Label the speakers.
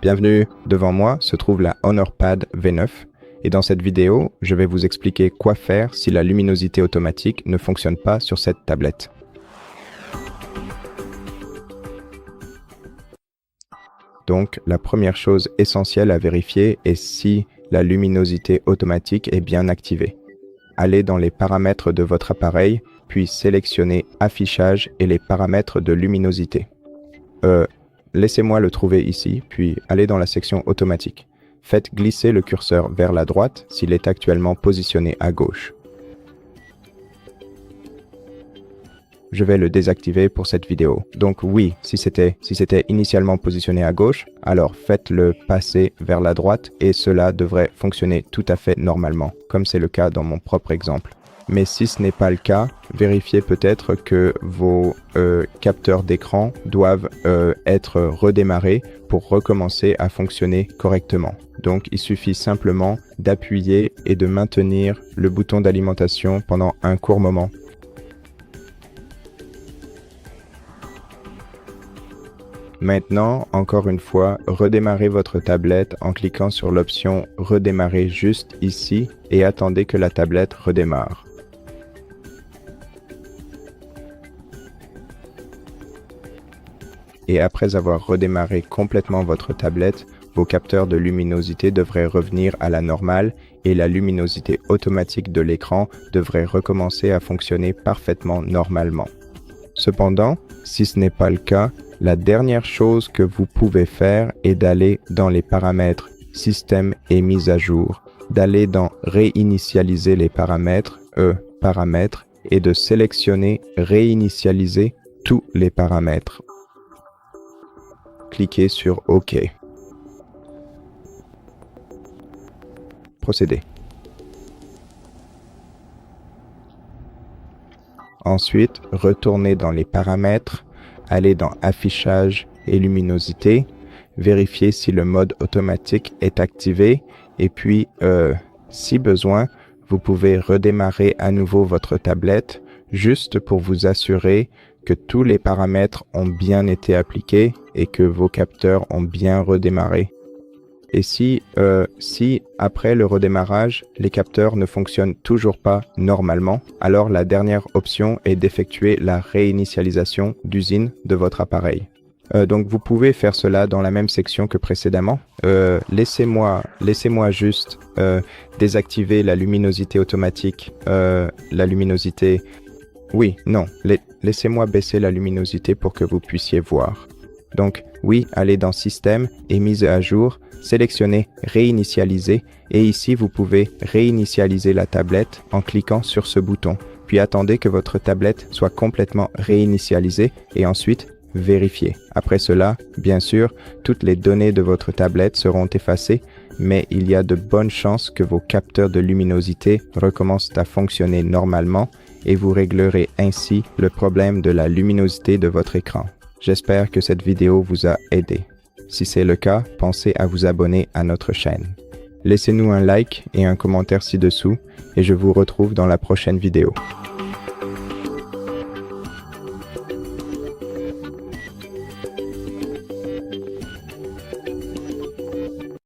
Speaker 1: Bienvenue, devant moi se trouve la HonorPad V9 et dans cette vidéo, je vais vous expliquer quoi faire si la luminosité automatique ne fonctionne pas sur cette tablette. Donc, la première chose essentielle à vérifier est si la luminosité automatique est bien activée. Allez dans les paramètres de votre appareil, puis sélectionnez Affichage et les paramètres de luminosité. Laissez-moi le trouver ici, puis allez dans la section Automatique. Faites glisser le curseur vers la droite s'il est actuellement positionné à gauche. Je vais le désactiver pour cette vidéo. Donc oui, si c'était initialement positionné à gauche, alors faites-le passer vers la droite et cela devrait fonctionner tout à fait normalement, comme c'est le cas dans mon propre exemple. Mais si ce n'est pas le cas, vérifiez peut-être que vos capteurs d'écran doivent être redémarrés pour recommencer à fonctionner correctement. Donc il suffit simplement d'appuyer et de maintenir le bouton d'alimentation pendant un court moment. Maintenant, encore une fois, redémarrez votre tablette en cliquant sur l'option « Redémarrer » juste ici et attendez que la tablette redémarre. Et après avoir redémarré complètement votre tablette, vos capteurs de luminosité devraient revenir à la normale et la luminosité automatique de l'écran devrait recommencer à fonctionner parfaitement normalement. Cependant, si ce n'est pas le cas, la dernière chose que vous pouvez faire est d'aller dans les paramètres Système et mise à jour, d'aller dans Réinitialiser les paramètres, paramètres, et de sélectionner Réinitialiser tous les paramètres. Cliquez sur OK. Procédez. Ensuite, retournez dans les paramètres, allez dans Affichage et luminosité, vérifiez si le mode automatique est activé et puis, si besoin, vous pouvez redémarrer à nouveau votre tablette juste pour vous assurer que tous les paramètres ont bien été appliqués et que vos capteurs ont bien redémarré. Et si après le redémarrage, les capteurs ne fonctionnent toujours pas normalement, alors la dernière option est d'effectuer la réinitialisation d'usine de votre appareil. Donc vous pouvez faire cela dans la même section que précédemment. Laissez-moi juste désactiver la luminosité automatique, laissez-moi baisser la luminosité pour que vous puissiez voir. Donc oui, allez dans Système et mise à jour, sélectionnez Réinitialiser et ici vous pouvez réinitialiser la tablette en cliquant sur ce bouton. Puis attendez que votre tablette soit complètement réinitialisée et ensuite vérifiez. Après cela, bien sûr, toutes les données de votre tablette seront effacées, mais il y a de bonnes chances que vos capteurs de luminosité recommencent à fonctionner normalement et vous réglerez ainsi le problème de la luminosité de votre écran. J'espère que cette vidéo vous a aidé. Si c'est le cas, pensez à vous abonner à notre chaîne. Laissez-nous un like et un commentaire ci-dessous et je vous retrouve dans la prochaine vidéo.